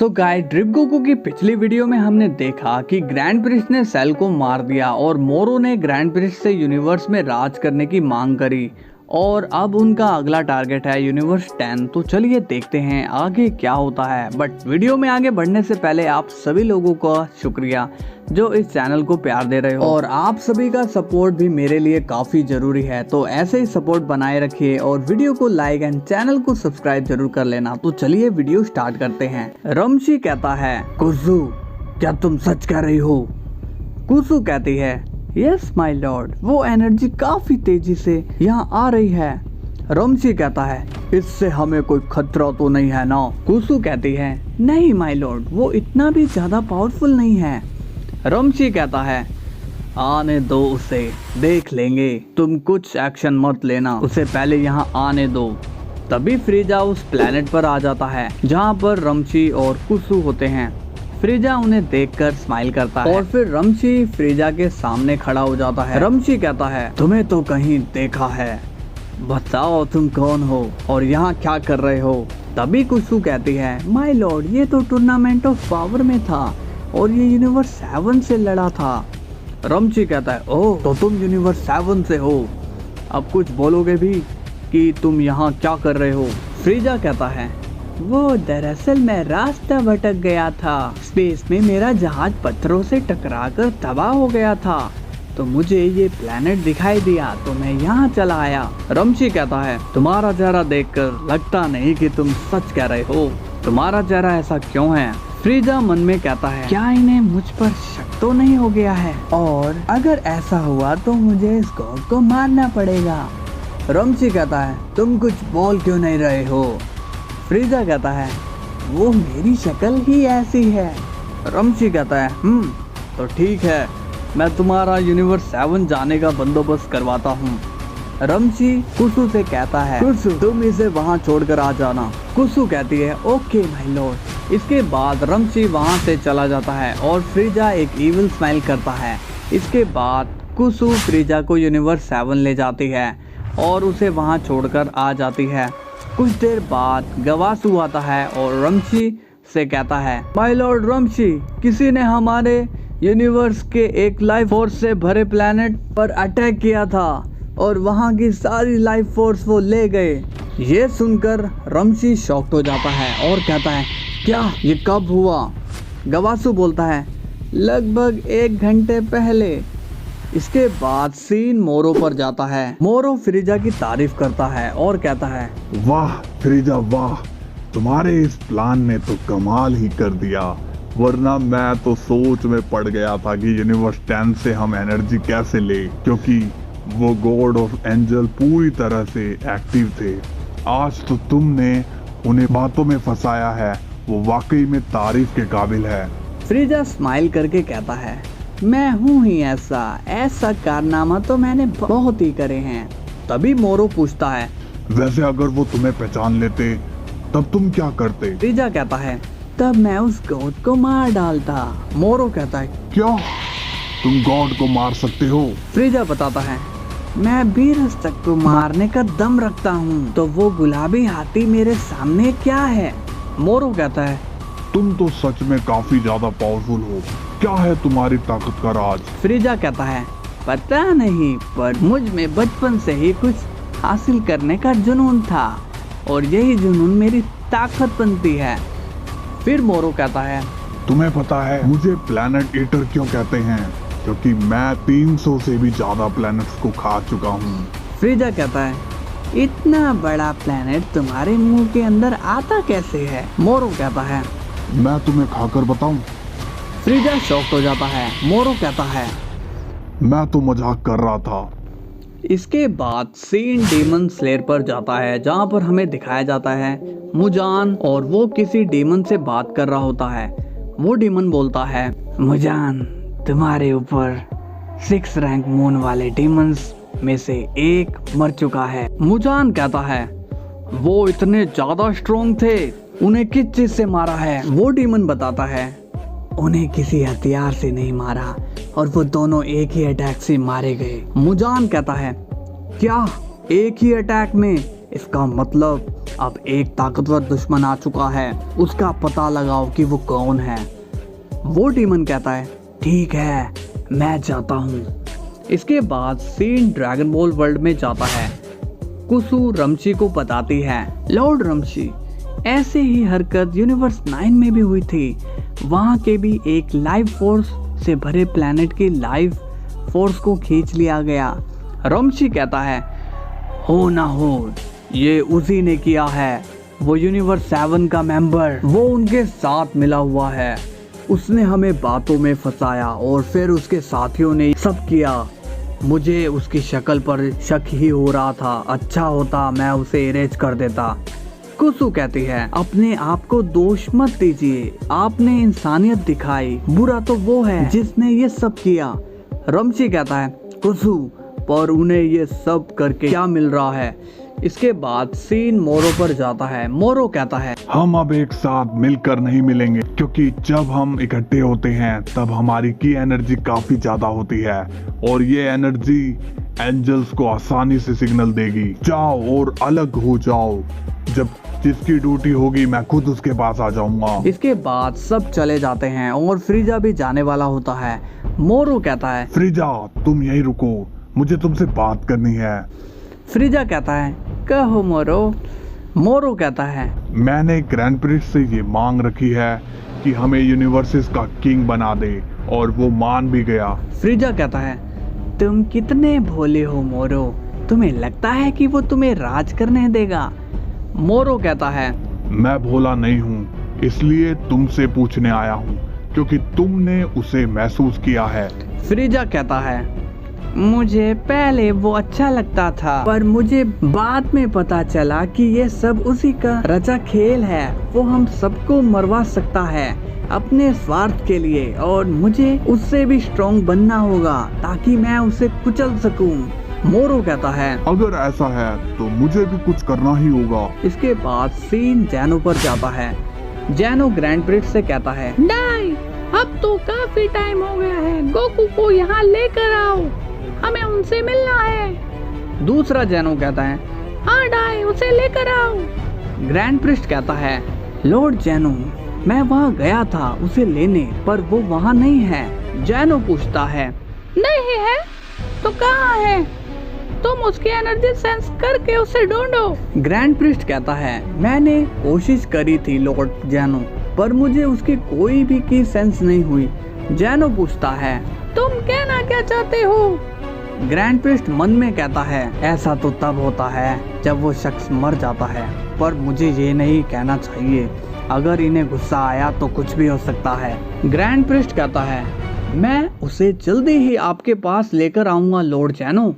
So guys, drip Goku की पिछली video में हमने देखा कि ग्रैंड प्रिस्ट ने सेल को मार दिया और मोरो ने ग्रैंड प्रिस्ट से यूनिवर्स में राज करने की मांग करी और अब उनका अगला टारगेट है यूनिवर्स 10। तो चलिए देखते हैं आगे क्या होता है। बट वीडियो में आगे बढ़ने से पहले आप सभी लोगों का शुक्रिया जो इस चैनल को प्यार दे रहे हो और आप सभी का सपोर्ट भी मेरे लिए काफी जरूरी है। तो ऐसे ही सपोर्ट बनाए रखिए और वीडियो को लाइक एंड चैनल को सब्सक्राइब जरूर कर लेना। तो चलिए वीडियो स्टार्ट करते हैं। रमशी कहता है, कुसु क्या तुम सच कह रही हो? कुसु कहती है, यस माय लॉर्ड, वो एनर्जी काफी तेजी से यहाँ आ रही है। रमशी कहता है, इससे हमें कोई खतरा तो नहीं है ना? कुसु कहती है, नहीं माय लॉर्ड, वो इतना भी ज्यादा पावरफुल नहीं है। रमशी कहता है, आने दो उसे, देख लेंगे, तुम कुछ एक्शन मत लेना, उसे पहले यहाँ आने दो। तभी फ्रीजा उस प्लेनेट पर आ जाता है जहाँ पर रमशी और कुसु होते हैं। फ्रीजा उन्हें देखकर स्माइल करता है और फिर रमशी फ्रीजा के सामने खड़ा हो जाता है। रमशी कहता है, तुम्हें तो कहीं देखा है, बताओ तुम कौन हो और यहाँ क्या कर रहे हो? तभी कुसु कहती है, माय लॉर्ड, ये तो टूर्नामेंट ऑफ पावर में था और ये यूनिवर्स 7 से लड़ा था। रमशी कहता है, ओह, तो तुम यूनिवर्स 7 से हो, अब कुछ बोलोगे भी कि तुम यहाँ क्या कर रहे हो? फ्रीजा कहता है, वो दरअसल मैं रास्ता भटक गया था, स्पेस में मेरा जहाज पत्थरों से टकराकर तबाह हो गया था, तो मुझे ये प्लेनेट दिखाई दिया तो मैं यहाँ चला आया। रमशी कहता है, तुम्हारा चेहरा देखकर लगता नहीं कि तुम सच कह रहे हो, तुम्हारा चेहरा ऐसा क्यों है? फ्रीजा मन में कहता है, क्या इन्हें मुझ पर शक तो नहीं हो गया है? और अगर ऐसा हुआ तो मुझे इस गॉड को मारना पड़ेगा। रमशी कहता है, तुम कुछ बोल क्यों नहीं रहे हो? फ्रीजा कहता है, वो मेरी शक्ल ही ऐसी है। रमशी कहता है, तो ठीक है, मैं तुम्हारा यूनिवर्स 7 जाने का बंदोबस्त करवाता हूँ। रमशी कुसु से कहता है, कुसु तुम इसे वहाँ छोड़कर आ जाना। कुसु कहती है, ओके माय लॉर्ड। इसके बाद रमशी वहाँ से चला जाता है और फ्रीजा एक इविल स्माइल करता है। इसके बाद कुसु फ्रीजा को यूनिवर्स 7 ले जाती है और उसे वहाँ छोड़कर आ जाती है। कुछ देर बाद गवासु आता है और रमशी से कहता है, माय लॉर्ड रमशी, किसी ने हमारे यूनिवर्स के एक लाइफ फोर्स से भरे प्लेनेट पर अटैक किया था और वहाँ की सारी लाइफ फोर्स वो ले गए। ये सुनकर रमशी शॉक्ड हो जाता है और कहता है, क्या ये कब हुआ? गवासु बोलता है, लगभग 1 घंटे पहले। इसके बाद सीन मोरो पर जाता है। मोरो फ्रीजा की तारीफ करता है और कहता है, वाह फ्रीजा वाह, तुम्हारे इस प्लान ने तो कमाल ही कर दिया, वरना मैं तो सोच में पड़ गया था कि यूनिवर्स 10 से हम एनर्जी कैसे ले, क्योंकि वो गॉड ऑफ एंजल पूरी तरह से एक्टिव थे। आज तो तुमने उन्हें बातों में फंसाया है, वो वाकई में तारीफ के काबिल है। फ्रीजा स्माइल करके कहता है, मैं हूँ ही ऐसा कारनामा तो मैंने बहुत ही करे हैं। तभी मोरो पूछता है, वैसे अगर वो तुम्हें पहचान लेते तब तुम क्या करते? फ्रीजा कहता है, तब मैं उस गॉड को मार डालता। मोरो कहता है, क्या तुम गॉड को मार सकते हो? फ्रीजा बताता है, मैं बीरस तक को मारने का दम रखता हूँ, तो वो गुलाबी हाथी मेरे सामने क्या है? मोरो कहता है, तुम तो सच में काफी ज्यादा पावरफुल हो, क्या है तुम्हारी ताकत का राज? फ्रीजा कहता है, पता नहीं, पर मुझ में बचपन से ही कुछ हासिल करने का जुनून था और यही जुनून मेरी ताकत बनती है। फिर मोरो कहता है, तुम्हें पता है मुझे प्लैनेट ईटर क्यों कहते हैं? क्योंकि मैं 300 से भी ज्यादा प्लैनेट्स को खा चुका हूँ। फ्रीजा कहता है, इतना बड़ा प्लैनेट तुम्हारे मुंह के अंदर आता कैसे है? मोरो कहता है, मैं तुम्हें खाकर बताऊं? फ्रीजा शॉक्ड हो जाता है। मोरो कहता है, मैं तो मजाक कर रहा था। इसके बाद सीन डीमन स्लेयर पर जाता है जहाँ पर हमें दिखाया जाता है मुजान और वो किसी डीमन से बात कर रहा होता है। वो डीमन बोलता है, मुजान, तुम्हारे ऊपर 6 रैंक मून वाले डीमंस में से एक मर चुका है। मुजान कहता है, वो इतने ज्यादा स्ट्रॉन्ग थे, उन्हें किस चीज से मारा है? वो डीमन बताता है, उन्हें किसी हथियार से नहीं मारा और वो दोनों एक ही अटैक से मारे गए। मुजान कहता है, क्या एक ही अटैक में इसका मतलब अब एक ताकतवर दुश्मन आ चुका है, उसका पता लगाओ कि वो कौन है। वो डीमन कहता है ठीक है, मैं जाता हूँ। इसके बाद सीन ड्रैगन बॉल वर्ल्ड में जाता है। कुसु रमची को बताती है, लॉर्ड रमची, ऐसे ही हरकत यूनिवर्स 9 में भी हुई थी। वहाँ के भी एक लाइफ फोर्स से भरे प्लेनेट की लाइफ फोर्स को खींच लिया गया। रमची कहता है हो ना हो, ये उसी ने किया है। वो यूनिवर्स 7 का मेंबर, वो उनके साथ मिला हुआ है। उसने हमें बातों में फंसाया और फिर उसके साथियों ने सब किया। मुझे उसकी शक्ल पर शक ही हो रहा था, अच्छा होता मैं उसे इरेज कर देता। कुसु कहती है अपने आप को दोष मत दीजिए, आपने इंसानियत दिखाई, बुरा तो वो है जिसने ये सब किया। रमची कहता है कुसु, पर उन्हें ये सब करके क्या मिल रहा है। इसके बाद सीन मोरो पर जाता है। मोरो कहता है हम अब एक साथ मिलकर नहीं मिलेंगे, क्योंकि जब हम इकट्ठे होते हैं तब हमारी की एनर्जी काफी ज्यादा होती है और ये एनर्जी एंजल्स को आसानी से सिग्नल देगी, जाओ और अलग हो जाओ। जब जिसकी ड्यूटी होगी मैं खुद उसके पास आ जाऊंगा। इसके बाद सब चले जाते हैं और फ्रीजा भी जाने वाला होता है। मोरो कहता है फ्रीजा तुम यहीं रुको, मुझे तुमसे बात करनी है। फ्रीजा कहता है कहो मोरो। मोरो कहता है मैंने ग्रैंड प्रिंस से ये मांग रखी है कि हमें यूनिवर्सेस का किंग बना दे, और वो मान भी गया। फ्रीजा कहता है तुम कितने भोले हो मोरो, तुम्हें लगता है कि वो तुम्हें राज करने देगा। मोरो कहता है मैं भोला नहीं हूँ, इसलिए तुमसे पूछने आया हूँ, क्योंकि तुमने उसे महसूस किया है। फ्रीजा कहता है मुझे पहले वो अच्छा लगता था, पर मुझे बाद में पता चला कि ये सब उसी का रचा खेल है। वो हम सबको मरवा सकता है अपने स्वार्थ के लिए, और मुझे उससे भी स्ट्रॉन्ग बनना होगा ताकि मैं उसे कुचल सकूं। मोरो कहता है अगर ऐसा है तो मुझे भी कुछ करना ही होगा। इसके बाद सीन जैनो पर जाता है। जैनो ग्रैंड प्रिंस से कहता है डाई, अब तो काफी टाइम हो गया है, गोकू को यहाँ लेकर आओ, हमें उनसे मिलना है। दूसरा जैनो कहता है हाँ डाई, उसे लेकर आओ। ग्रैंड प्रिस्ट कहता है लॉर्ड जैनो, मैं वहाँ गया था उसे लेने, पर वो वहाँ नहीं है। जैनो पूछता है नहीं है तो कहाँ है? तुम उसकी एनर्जी सेंस करके उसे ढूंढो। ग्रैंड प्रिस्ट कहता है मैंने कोशिश करी थी लॉर्ड जैनो, पर मुझे उसकी कोई भी की सेंस नहीं हुई। जैनो पूछता है तुम कहना क्या चाहते हो? ग्रैंड प्रिस्ट मन में कहता है ऐसा तो तब होता है जब वो शख्स मर जाता है, पर मुझे ये नहीं कहना चाहिए, अगर इन्हें गुस्सा आया तो कुछ भी हो सकता है। ग्रैंड प्रिस्ट कहता है मैं उसे जल्दी ही आपके पास लेकर आऊंगा लॉर्ड जैनो।